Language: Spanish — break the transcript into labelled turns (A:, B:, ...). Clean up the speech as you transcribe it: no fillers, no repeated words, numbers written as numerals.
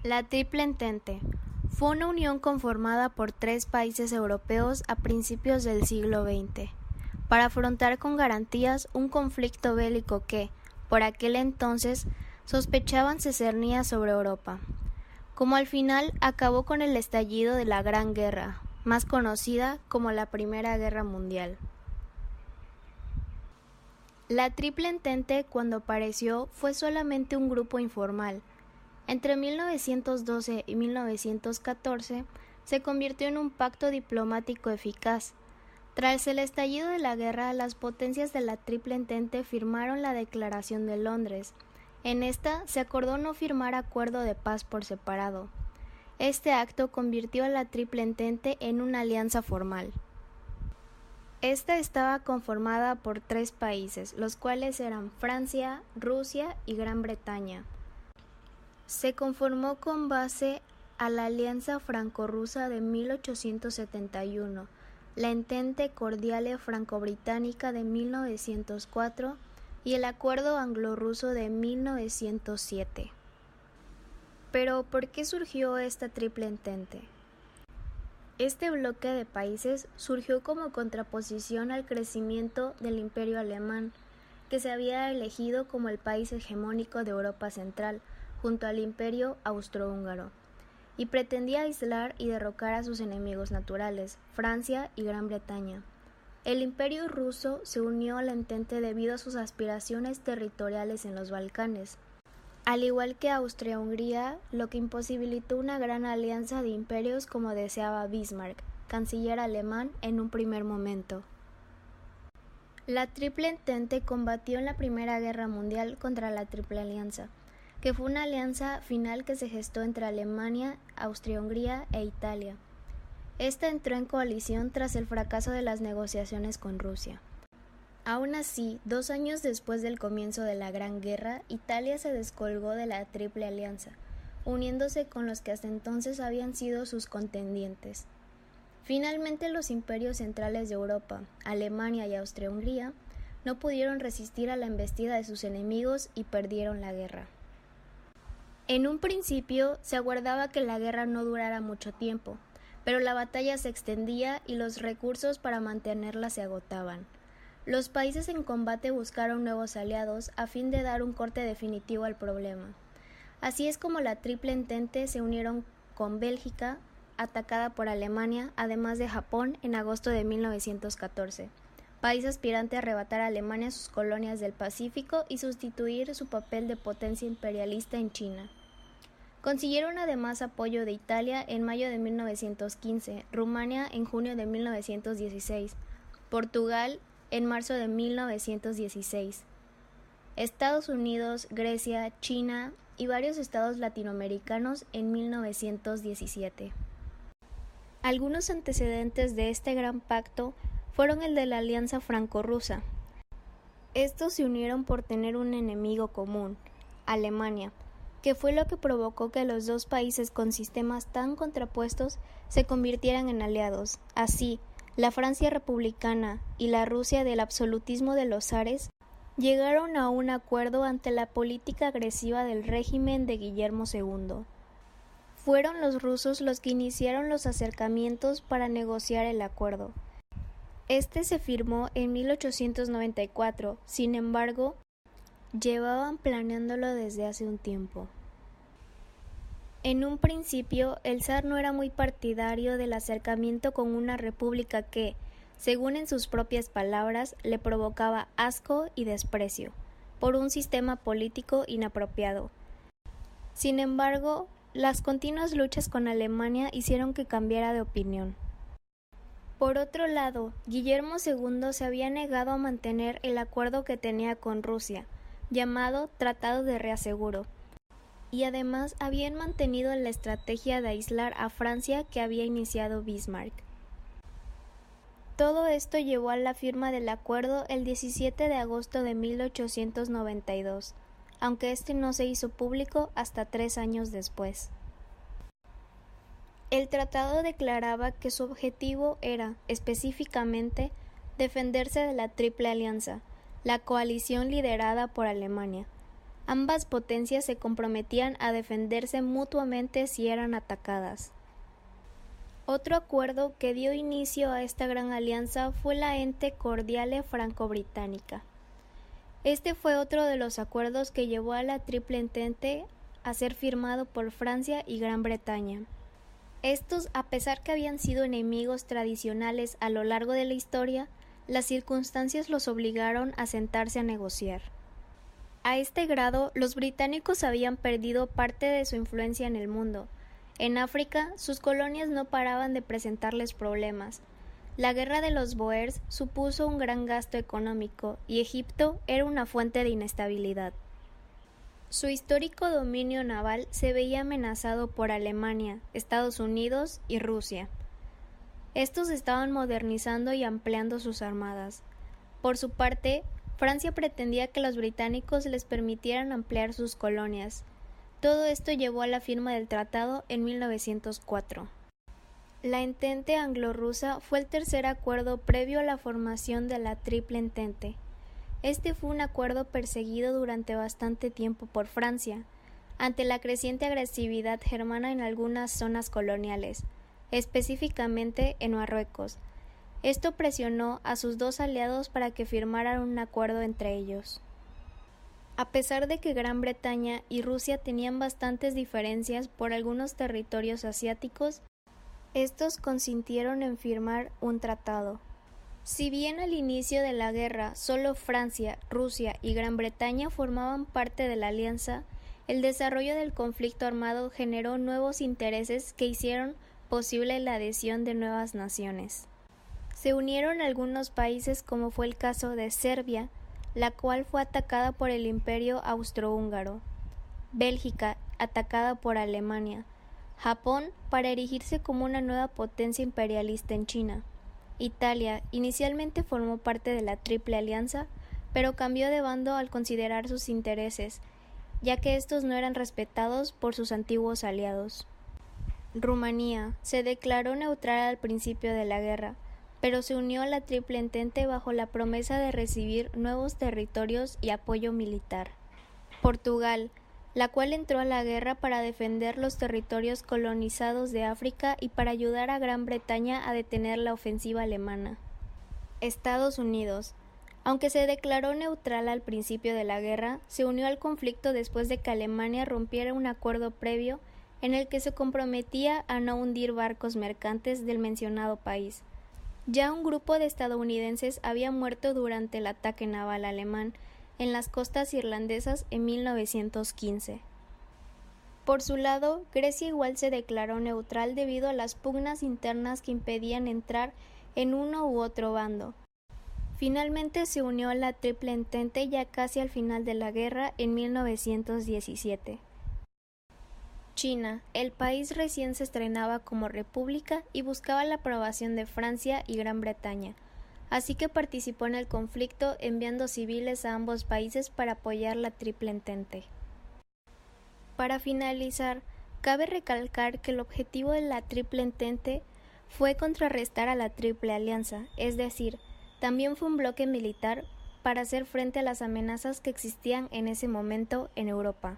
A: La Triple Entente fue una unión conformada por 3 países europeos a principios del siglo XX, para afrontar con garantías un conflicto bélico que, por aquel entonces, sospechaban se cernía sobre Europa, como al final acabó con el estallido de la Gran Guerra, más conocida como la Primera Guerra Mundial. La Triple Entente, cuando apareció, fue solamente un grupo informal. Entre 1912 y 1914 se convirtió en un pacto diplomático eficaz. Tras el estallido de la guerra, las potencias de la Triple Entente firmaron la Declaración de Londres. En esta se acordó no firmar acuerdo de paz por separado. Este acto convirtió a la Triple Entente en una alianza formal. Esta estaba conformada por 3 países, los cuales eran Francia, Rusia y Gran Bretaña. Se conformó con base a la Alianza Franco-Rusa de 1871, la Entente Cordiale Franco-Británica de 1904 y el Acuerdo Anglo-Ruso de 1907. Pero, ¿por qué surgió esta Triple Entente? Este bloque de países surgió como contraposición al crecimiento del Imperio Alemán, que se había elegido como el país hegemónico de Europa Central, junto al Imperio Austrohúngaro, y pretendía aislar y derrocar a sus enemigos naturales, Francia y Gran Bretaña. El Imperio ruso se unió a la Entente debido a sus aspiraciones territoriales en los Balcanes, al igual que Austria-Hungría, lo que imposibilitó una gran alianza de imperios como deseaba Bismarck, canciller alemán en un primer momento. La Triple Entente combatió en la Primera Guerra Mundial contra la Triple Alianza, que fue una alianza final que se gestó entre Alemania, Austria-Hungría e Italia. Esta entró en coalición tras el fracaso de las negociaciones con Rusia. Aún así, 2 años después del comienzo de la Gran Guerra, Italia se descolgó de la Triple Alianza, uniéndose con los que hasta entonces habían sido sus contendientes. Finalmente, los imperios centrales de Europa, Alemania y Austria-Hungría, no pudieron resistir a la embestida de sus enemigos y perdieron la guerra. En un principio, se aguardaba que la guerra no durara mucho tiempo, pero la batalla se extendía y los recursos para mantenerla se agotaban. Los países en combate buscaron nuevos aliados a fin de dar un corte definitivo al problema. Así es como la Triple Entente se unieron con Bélgica, atacada por Alemania, además de Japón en agosto de 1914, país aspirante a arrebatar a Alemania sus colonias del Pacífico y sustituir su papel de potencia imperialista en China. Consiguieron además apoyo de Italia en mayo de 1915, Rumania en junio de 1916, Portugal en marzo de 1916. Estados Unidos, Grecia, China y varios estados latinoamericanos en 1917. Algunos antecedentes de este gran pacto fueron el de la Alianza Franco-Rusa. Estos se unieron por tener un enemigo común, Alemania, que fue lo que provocó que los 2 países con sistemas tan contrapuestos se convirtieran en aliados. Así, la Francia republicana y la Rusia del absolutismo de los zares llegaron a un acuerdo ante la política agresiva del régimen de Guillermo II. Fueron los rusos los que iniciaron los acercamientos para negociar el acuerdo. Este se firmó en 1894, sin embargo, llevaban planeándolo desde hace un tiempo. En un principio, el zar no era muy partidario del acercamiento con una república que, según en sus propias palabras, le provocaba asco y desprecio, por un sistema político inapropiado. Sin embargo, las continuas luchas con Alemania hicieron que cambiara de opinión. Por otro lado, Guillermo II se había negado a mantener el acuerdo que tenía con Rusia, llamado Tratado de Reaseguro, y además habían mantenido la estrategia de aislar a Francia que había iniciado Bismarck. Todo esto llevó a la firma del acuerdo el 17 de agosto de 1892, aunque este no se hizo público hasta 3 años después. El tratado declaraba que su objetivo era, específicamente, defenderse de la Triple Alianza, la coalición liderada por Alemania. Ambas potencias se comprometían a defenderse mutuamente si eran atacadas. Otro acuerdo que dio inicio a esta gran alianza fue la Ente Cordiale Franco-Británica. Este fue otro de los acuerdos que llevó a la Triple Entente a ser firmado por Francia y Gran Bretaña. Estos, a pesar que habían sido enemigos tradicionales a lo largo de la historia, las circunstancias los obligaron a sentarse a negociar. A este grado, los británicos habían perdido parte de su influencia en el mundo. En África, sus colonias no paraban de presentarles problemas. La guerra de los Bóers supuso un gran gasto económico y Egipto era una fuente de inestabilidad. Su histórico dominio naval se veía amenazado por Alemania, Estados Unidos y Rusia. Estos estaban modernizando y ampliando sus armadas. Por su parte, Francia pretendía que los británicos les permitieran ampliar sus colonias. Todo esto llevó a la firma del tratado en 1904. La Entente Anglo-Rusa fue el tercer acuerdo previo a la formación de la Triple Entente. Este fue un acuerdo perseguido durante bastante tiempo por Francia, ante la creciente agresividad germana en algunas zonas coloniales, específicamente en Marruecos. Esto presionó a sus dos aliados para que firmaran un acuerdo entre ellos. A pesar de que Gran Bretaña y Rusia tenían bastantes diferencias por algunos territorios asiáticos, estos consintieron en firmar un tratado. Si bien al inicio de la guerra solo Francia, Rusia y Gran Bretaña formaban parte de la alianza, el desarrollo del conflicto armado generó nuevos intereses que hicieron posible la adhesión de nuevas naciones. Se unieron algunos países como fue el caso de Serbia, la cual fue atacada por el Imperio Austrohúngaro, Bélgica, atacada por Alemania, Japón para erigirse como una nueva potencia imperialista en China. Italia inicialmente formó parte de la Triple Alianza, pero cambió de bando al considerar sus intereses, ya que estos no eran respetados por sus antiguos aliados. Rumanía se declaró neutral al principio de la guerra, pero se unió a la Triple Entente bajo la promesa de recibir nuevos territorios y apoyo militar. Portugal, la cual entró a la guerra para defender los territorios colonizados de África y para ayudar a Gran Bretaña a detener la ofensiva alemana. Estados Unidos, aunque se declaró neutral al principio de la guerra, se unió al conflicto después de que Alemania rompiera un acuerdo previo en el que se comprometía a no hundir barcos mercantes del mencionado país. Ya un grupo de estadounidenses había muerto durante el ataque naval alemán en las costas irlandesas en 1915. Por su lado, Grecia igual se declaró neutral debido a las pugnas internas que impedían entrar en uno u otro bando. Finalmente se unió a la Triple Entente ya casi al final de la guerra en 1917. China, el país recién se estrenaba como república y buscaba la aprobación de Francia y Gran Bretaña, así que participó en el conflicto enviando civiles a ambos países para apoyar la Triple Entente. Para finalizar, cabe recalcar que el objetivo de la Triple Entente fue contrarrestar a la Triple Alianza, es decir, también fue un bloque militar para hacer frente a las amenazas que existían en ese momento en Europa.